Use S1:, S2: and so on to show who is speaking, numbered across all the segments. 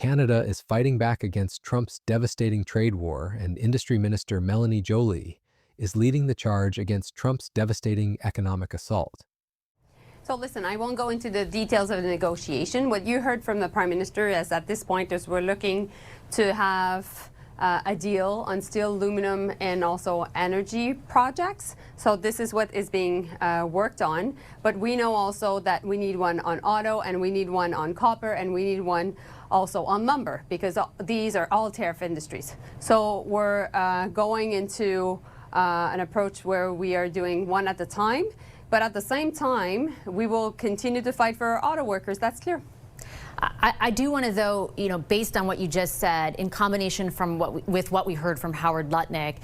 S1: Canada is fighting back against Trump's devastating trade war, and Industry Minister Mélanie Joly is leading the charge against Trump's devastating economic assault.
S2: So listen, I won't go into the details of the negotiation. What you heard from the Prime Minister is at this point is we're looking to have a deal on steel, aluminum, and also energy projects. So this is what is being worked on. But we know also that we need one on auto, and we need one on copper, and we need one also on lumber, because these are all tariff industries. So we're going into an approach where we are doing one at a time. But at the same time, we will continue to fight for our auto workers. That's clear.
S3: I do want to, though, based on what you just said, in combination with what we heard from Howard Lutnick,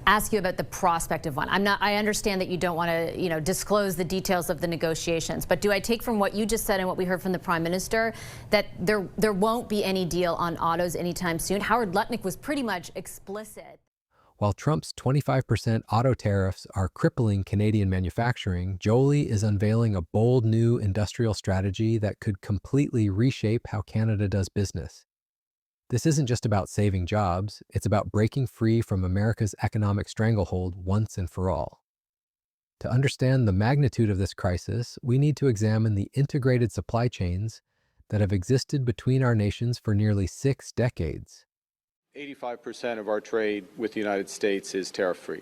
S3: ask you about the prospect of one. I understand that you don't want to, disclose the details of the negotiations, but do I take from what you just said and what we heard from the Prime Minister that there won't be any deal on autos anytime soon? Howard Lutnick was pretty much explicit.
S1: While Trump's 25% auto tariffs are crippling Canadian manufacturing, Joly is unveiling a bold new industrial strategy that could completely reshape how Canada does business. This isn't just about saving jobs, it's about breaking free from America's economic stranglehold once and for all. To understand the magnitude of this crisis, we need to examine the integrated supply chains that have existed between our nations for nearly 6 decades.
S4: 85% of our trade with the United States is tariff-free.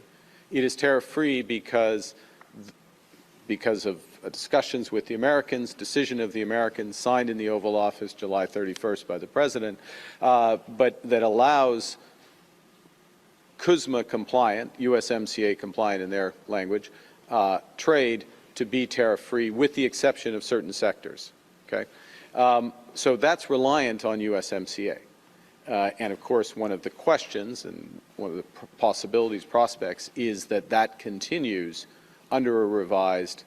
S4: It is tariff-free because of discussions with the Americans, decision of the Americans, signed in the Oval Office July 31st by the President, but that allows CUSMA compliant, USMCA compliant in their language, trade to be tariff-free with the exception of certain sectors. Okay? So that's reliant on USMCA. And of course, one of the questions and one of the possibilities, prospects, is that that continues under a revised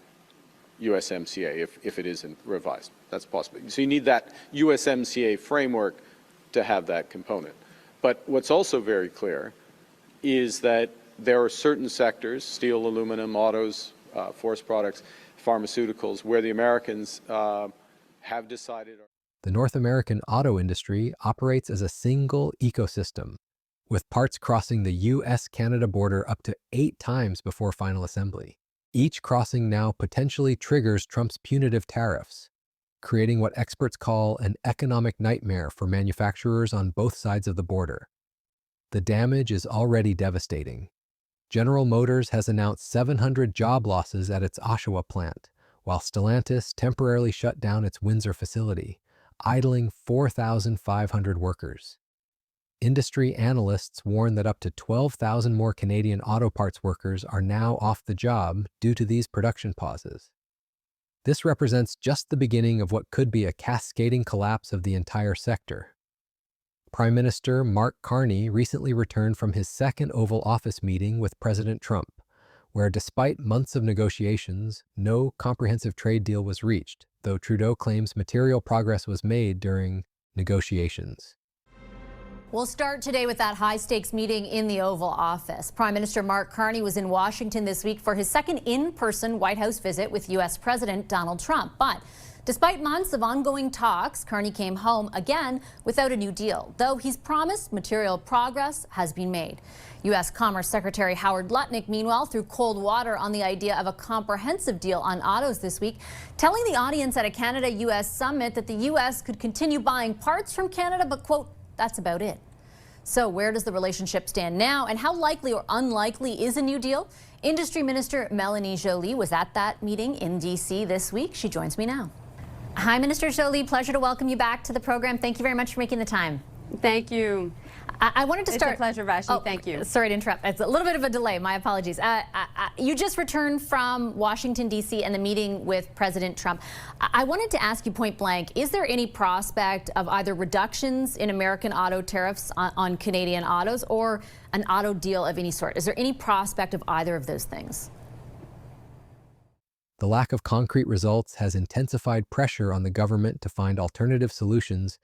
S4: USMCA, if it isn't revised. That's possible. So you need that USMCA framework to have that component. But what's also very clear is that there are certain sectors, steel, aluminum, autos, forest products, pharmaceuticals, where the Americans have decided.
S1: The North American auto industry operates as a single ecosystem, with parts crossing the US-Canada border up to 8 times before final assembly. Each crossing now potentially triggers Trump's punitive tariffs, creating what experts call an economic nightmare for manufacturers on both sides of the border. The damage is already devastating. General Motors has announced 700 job losses at its Oshawa plant, while Stellantis temporarily shut down its Windsor facility, idling 4,500 workers. Industry analysts warn that up to 12,000 more Canadian auto parts workers are now off the job due to these production pauses. This represents just the beginning of what could be a cascading collapse of the entire sector. Prime Minister Mark Carney recently returned from his second Oval Office meeting with President Trump, where despite months of negotiations, no comprehensive trade deal was reached, though Trudeau claims material progress was made during negotiations.
S3: We'll start today with that high-stakes meeting in the Oval Office. Prime Minister Mark Carney was in Washington this week for his second in-person White House visit with U.S. President Donald Trump. But despite months of ongoing talks, Carney came home again without a new deal, though he's promised material progress has been made. U.S. Commerce Secretary Howard Lutnick, meanwhile, threw cold water on the idea of a comprehensive deal on autos this week, telling the audience at a Canada-U.S. summit that the U.S. could continue buying parts from Canada, but, quote, that's about it. So where does the relationship stand now, and how likely or unlikely is a new deal? Industry Minister Mélanie Joly was at that meeting in D.C. this week. She joins me now. Hi, Minister Joly. Pleasure to welcome you back to the program. Thank you very much for making the time.
S2: Thank you.
S3: I wanted to start.
S2: It's a pleasure, Vashi. Thank you.
S3: Sorry to interrupt. It's a little bit of a delay. My apologies. You just returned from Washington, D.C. and the meeting with President Trump. I wanted to ask you point blank, is there any prospect of either reductions in American auto tariffs on Canadian autos or an auto deal of any sort? Is there any prospect of either of those things?
S1: The lack of concrete results has intensified pressure on the government to find alternative solutions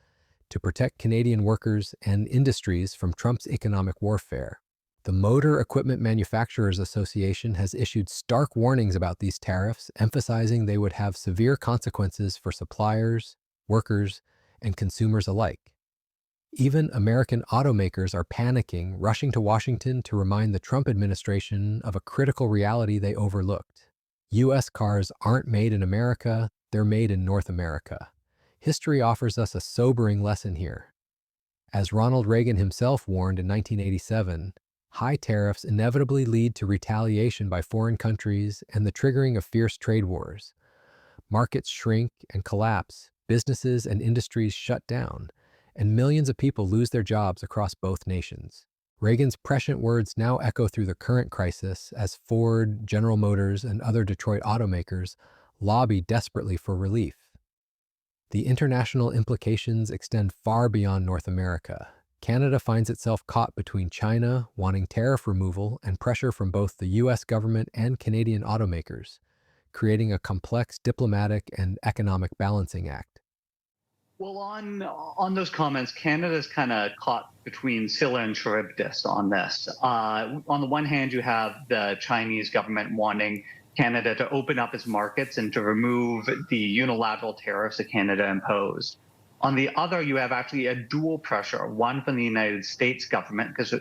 S1: to protect Canadian workers and industries from Trump's economic warfare. The Motor Equipment Manufacturers Association has issued stark warnings about these tariffs, emphasizing they would have severe consequences for suppliers, workers, and consumers alike. Even American automakers are panicking, rushing to Washington to remind the Trump administration of a critical reality they overlooked. U.S. cars aren't made in America, they're made in North America. History offers us a sobering lesson here. As Ronald Reagan himself warned in 1987, high tariffs inevitably lead to retaliation by foreign countries and the triggering of fierce trade wars. Markets shrink and collapse, businesses and industries shut down, and millions of people lose their jobs across both nations. Reagan's prescient words now echo through the current crisis as Ford, General Motors, and other Detroit automakers lobby desperately for relief. The international implications extend far beyond North America. Canada finds itself caught between China wanting tariff removal and pressure from both the U.S. government and Canadian automakers, creating a complex diplomatic and economic balancing act.
S5: Well, on those comments, Canada's kind of caught between Scylla and Charybdis on this. On the one hand, you have the Chinese government wanting Canada to open up its markets and to remove the unilateral tariffs that Canada imposed. On the other, you have actually a dual pressure, one from the United States government, because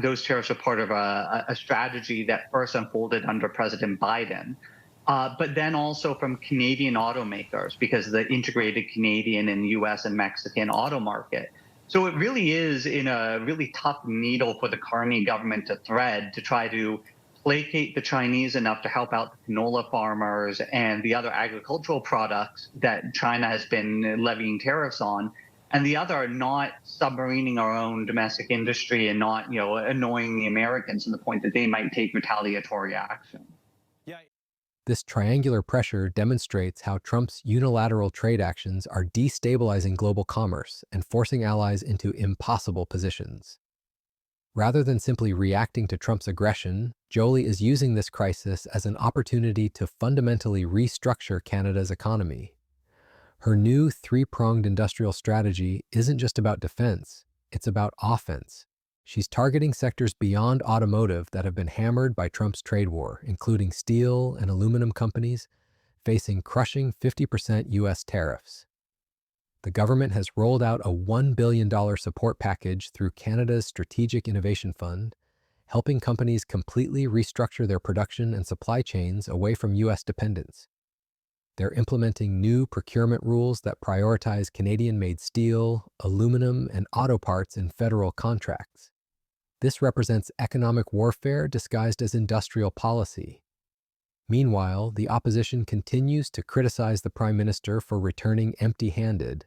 S5: those tariffs are part of a strategy that first unfolded under President Biden. But then also from Canadian automakers because of the integrated Canadian and U.S. and Mexican auto market. So it really is in a really tough needle for the Carney government to thread to try to placate the Chinese enough to help out the canola farmers and the other agricultural products that China has been levying tariffs on, and the other not submarining our own domestic industry and not, annoying the Americans to the point that they might take retaliatory action.
S1: This triangular pressure demonstrates how Trump's unilateral trade actions are destabilizing global commerce and forcing allies into impossible positions. Rather than simply reacting to Trump's aggression, Joly is using this crisis as an opportunity to fundamentally restructure Canada's economy. Her new three-pronged industrial strategy isn't just about defense, it's about offense. She's targeting sectors beyond automotive that have been hammered by Trump's trade war, including steel and aluminum companies facing crushing 50% U.S. tariffs. The government has rolled out a $1 billion support package through Canada's Strategic Innovation Fund, helping companies completely restructure their production and supply chains away from U.S. dependence. They're implementing new procurement rules that prioritize Canadian-made steel, aluminum, and auto parts in federal contracts. This represents economic warfare disguised as industrial policy. Meanwhile, the opposition continues to criticize the Prime Minister for returning empty-handed,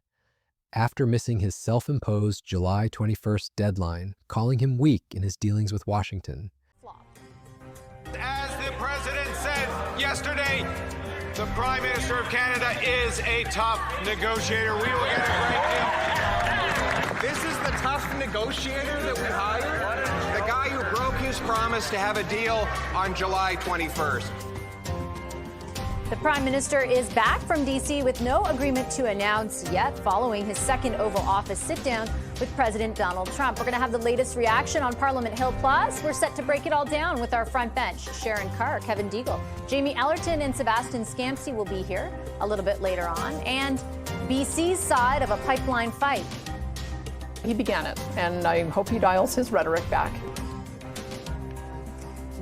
S1: after missing his self-imposed July 21st deadline, calling him weak in his dealings with Washington.
S6: As the President said yesterday, the Prime Minister of Canada is a tough negotiator. We will get a great deal. This is the tough negotiator that we hired? The guy who broke his promise to have a deal on July 21st.
S3: The Prime Minister is back from D.C. with no agreement to announce yet following his second Oval Office sit-down with President Donald Trump. We're going to have the latest reaction on Parliament Hill. Plus, we're set to break it all down with our front bench. Sharon Carr, Kevin Deagle, Jamie Ellerton, and Sebastian Scampsey will be here a little bit later on. And BC's side of a pipeline fight.
S7: He began it, and I hope he dials his rhetoric back.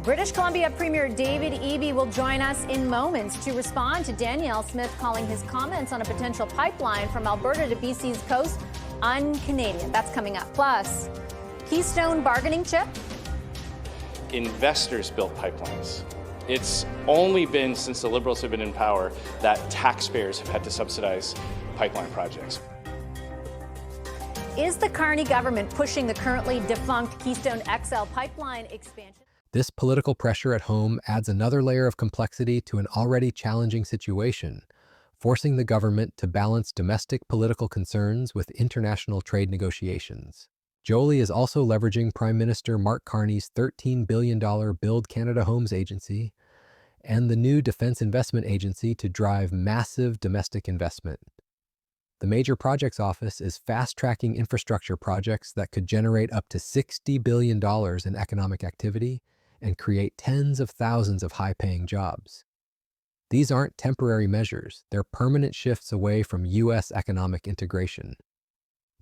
S3: British Columbia Premier David Eby will join us in moments to respond to Danielle Smith calling his comments on a potential pipeline from Alberta to BC's coast un-Canadian. That's coming up. Plus, Keystone bargaining chip.
S8: Investors built pipelines. It's only been since the Liberals have been in power that taxpayers have had to subsidize pipeline projects.
S3: Is the Carney government pushing the currently defunct Keystone XL pipeline expansion?
S1: This political pressure at home adds another layer of complexity to an already challenging situation, forcing the government to balance domestic political concerns with international trade negotiations. Joly is also leveraging Prime Minister Mark Carney's $13 billion Build Canada Homes Agency and the new Defense Investment Agency to drive massive domestic investment. The Major Projects Office is fast-tracking infrastructure projects that could generate up to $60 billion in economic activity and create tens of thousands of high-paying jobs. These aren't temporary measures, they're permanent shifts away from U.S. economic integration.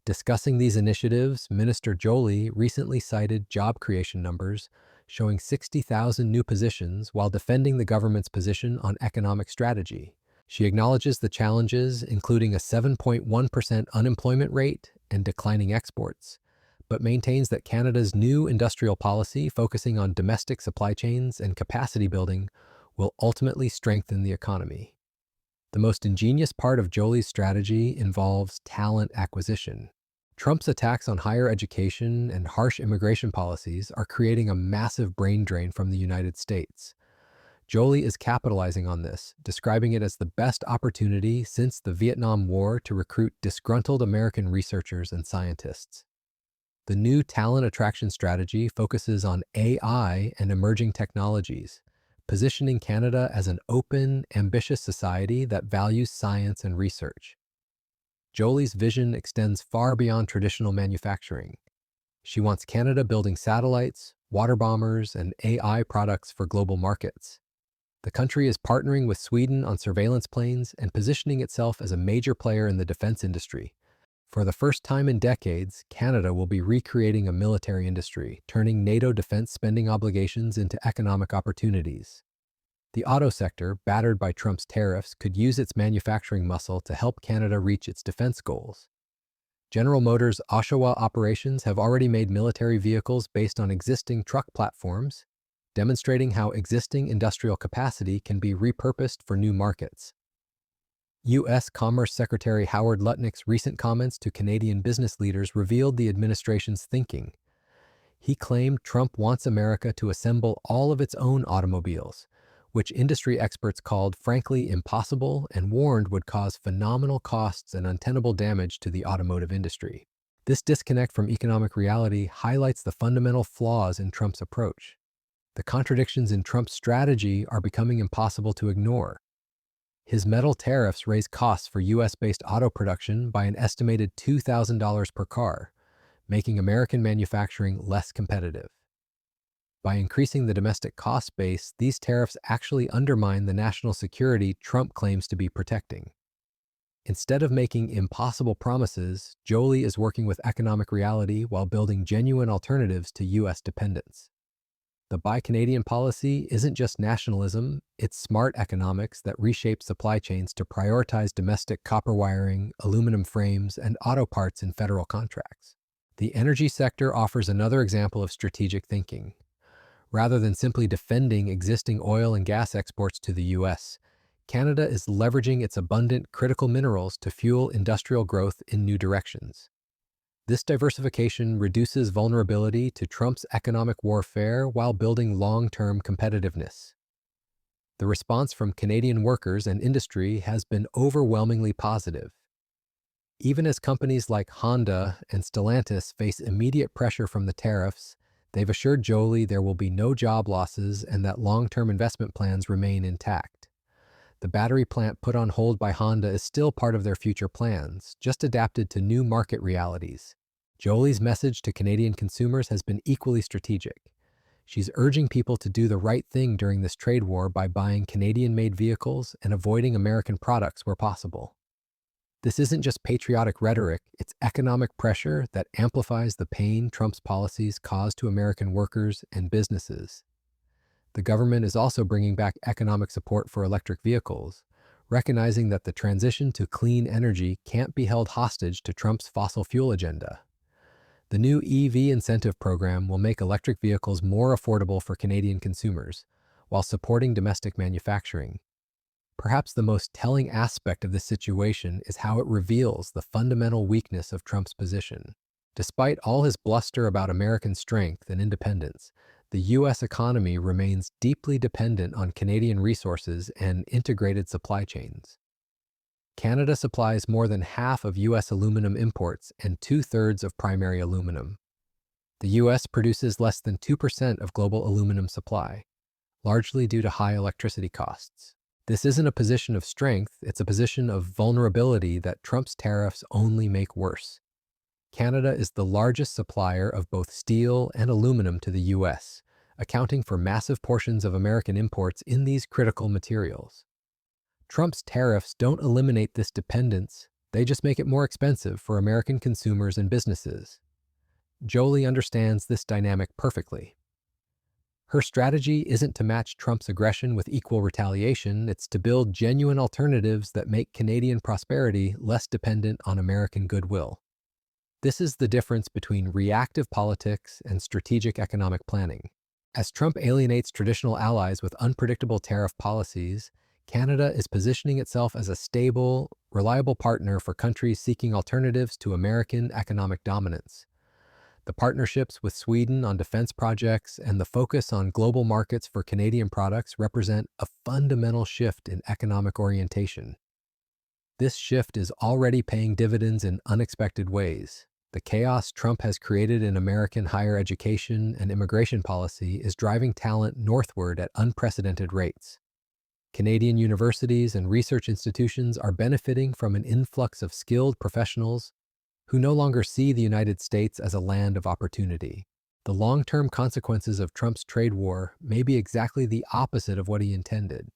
S1: Discussing these initiatives, Minister Joly recently cited job creation numbers showing 60,000 new positions while defending the government's position on economic strategy. She acknowledges the challenges, including a 7.1% unemployment rate and declining exports, but maintains that Canada's new industrial policy focusing on domestic supply chains and capacity building will ultimately strengthen the economy. The most ingenious part of Joly's strategy involves talent acquisition. Trump's attacks on higher education and harsh immigration policies are creating a massive brain drain from the United States. Joly is capitalizing on this, describing it as the best opportunity since the Vietnam War to recruit disgruntled American researchers and scientists. The new talent attraction strategy focuses on AI and emerging technologies, positioning Canada as an open, ambitious society that values science and research. Joly's vision extends far beyond traditional manufacturing. She wants Canada building satellites, water bombers, and AI products for global markets. The country is partnering with Sweden on surveillance planes and positioning itself as a major player in the defense industry. For the first time in decades, Canada will be recreating a military industry, turning NATO defense spending obligations into economic opportunities. The auto sector, battered by Trump's tariffs, could use its manufacturing muscle to help Canada reach its defense goals. General Motors' Oshawa operations have already made military vehicles based on existing truck platforms, demonstrating how existing industrial capacity can be repurposed for new markets. U.S. Commerce Secretary Howard Lutnick's recent comments to Canadian business leaders revealed the administration's thinking. He claimed Trump wants America to assemble all of its own automobiles, which industry experts called frankly impossible and warned would cause phenomenal costs and untenable damage to the automotive industry. This disconnect from economic reality highlights the fundamental flaws in Trump's approach. The contradictions in Trump's strategy are becoming impossible to ignore. His metal tariffs raise costs for U.S.-based auto production by an estimated $2,000 per car, making American manufacturing less competitive. By increasing the domestic cost base, these tariffs actually undermine the national security Trump claims to be protecting. Instead of making impossible promises, Joly is working with economic reality while building genuine alternatives to U.S. dependence. The Buy Canadian policy isn't just nationalism, it's smart economics that reshape supply chains to prioritize domestic copper wiring, aluminum frames, and auto parts in federal contracts. The energy sector offers another example of strategic thinking. Rather than simply defending existing oil and gas exports to the U.S., Canada is leveraging its abundant critical minerals to fuel industrial growth in new directions. This diversification reduces vulnerability to Trump's economic warfare while building long-term competitiveness. The response from Canadian workers and industry has been overwhelmingly positive. Even as companies like Honda and Stellantis face immediate pressure from the tariffs, they've assured Joly there will be no job losses and that long-term investment plans remain intact. The battery plant put on hold by Honda is still part of their future plans, just adapted to new market realities. Joly's message to Canadian consumers has been equally strategic. She's urging people to do the right thing during this trade war by buying Canadian-made vehicles and avoiding American products where possible. This isn't just patriotic rhetoric, it's economic pressure that amplifies the pain Trump's policies cause to American workers and businesses. The government is also bringing back economic support for electric vehicles, recognizing that the transition to clean energy can't be held hostage to Trump's fossil fuel agenda. The new EV incentive program will make electric vehicles more affordable for Canadian consumers, while supporting domestic manufacturing. Perhaps the most telling aspect of this situation is how it reveals the fundamental weakness of Trump's position. Despite all his bluster about American strength and independence, the U.S. economy remains deeply dependent on Canadian resources and integrated supply chains. Canada supplies more than half of U.S. aluminum imports and 2/3 of primary aluminum. The U.S. produces less than 2% of global aluminum supply, largely due to high electricity costs. This isn't a position of strength, it's a position of vulnerability that Trump's tariffs only make worse. Canada is the largest supplier of both steel and aluminum to the U.S., accounting for massive portions of American imports in these critical materials. Trump's tariffs don't eliminate this dependence, They just make it more expensive for American consumers and businesses. Joly understands this dynamic perfectly. Her strategy isn't to match Trump's aggression with equal retaliation, it's to build genuine alternatives that make Canadian prosperity less dependent on American goodwill. This is the difference between reactive politics and strategic economic planning. As Trump alienates traditional allies with unpredictable tariff policies, Canada is positioning itself as a stable, reliable partner for countries seeking alternatives to American economic dominance. The partnerships with Sweden on defense projects and the focus on global markets for Canadian products represent a fundamental shift in economic orientation. This shift is already paying dividends in unexpected ways. The chaos Trump has created in American higher education and immigration policy is driving talent northward at unprecedented rates. Canadian universities and research institutions are benefiting from an influx of skilled professionals who no longer see the United States as a land of opportunity. The long-term consequences of Trump's trade war may be exactly the opposite of what he intended.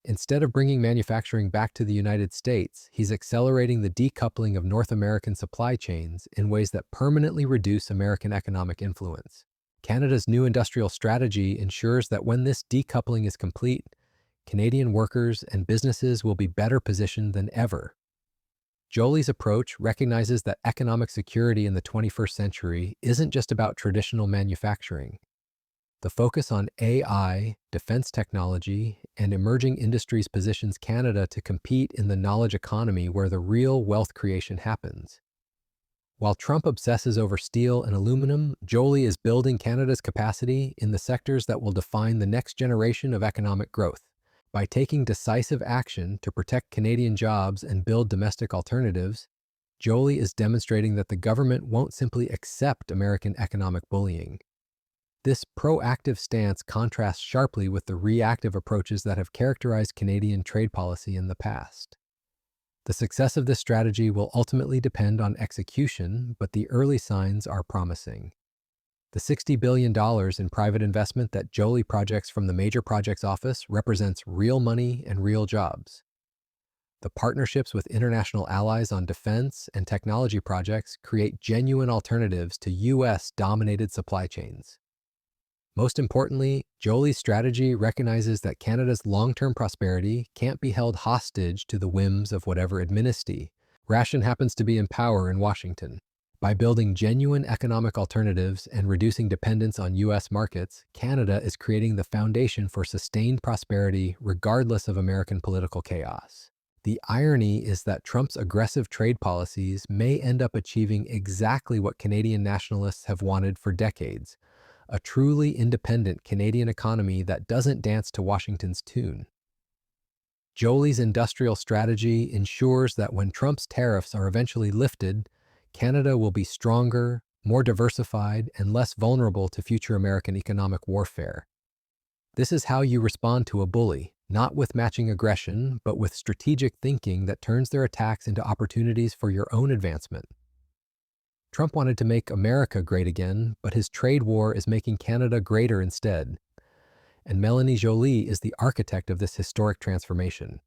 S1: Instead of bringing manufacturing back to the United States, he's accelerating the decoupling of North American supply chains in ways that permanently reduce American economic influence. Canada's new industrial strategy ensures that when this decoupling is complete, Canadian workers and businesses will be better positioned than ever. Joly's approach recognizes that economic security in the 21st century isn't just about traditional manufacturing. The focus on AI, defense technology, and emerging industries positions Canada to compete in the knowledge economy where the real wealth creation happens. While Trump obsesses over steel and aluminum, Joly is building Canada's capacity in the sectors that will define the next generation of economic growth. By taking decisive action to protect Canadian jobs and build domestic alternatives, Joly is demonstrating that the government won't simply accept American economic bullying. This proactive stance contrasts sharply with the reactive approaches that have characterized Canadian trade policy in the past. The success of this strategy will ultimately depend on execution, but the early signs are promising. The $60 billion in private investment that Joly projects from the Major Projects Office represents real money and real jobs. The partnerships with international allies on defense and technology projects create genuine alternatives to U.S.-dominated supply chains. Most importantly, Joly's strategy recognizes that Canada's long-term prosperity can't be held hostage to the whims of whatever administration happens to be in power in Washington. By building genuine economic alternatives and reducing dependence on U.S. markets, Canada is creating the foundation for sustained prosperity regardless of American political chaos. The irony is that Trump's aggressive trade policies may end up achieving exactly what Canadian nationalists have wanted for decades: a truly independent Canadian economy that doesn't dance to Washington's tune. Joly's industrial strategy ensures that when Trump's tariffs are eventually lifted, Canada will be stronger, more diversified, and less vulnerable to future American economic warfare. This is how you respond to a bully, not with matching aggression, but with strategic thinking that turns their attacks into opportunities for your own advancement. Trump wanted to make America great again, but his trade war is making Canada greater instead. And Mélanie Joly is the architect of this historic transformation.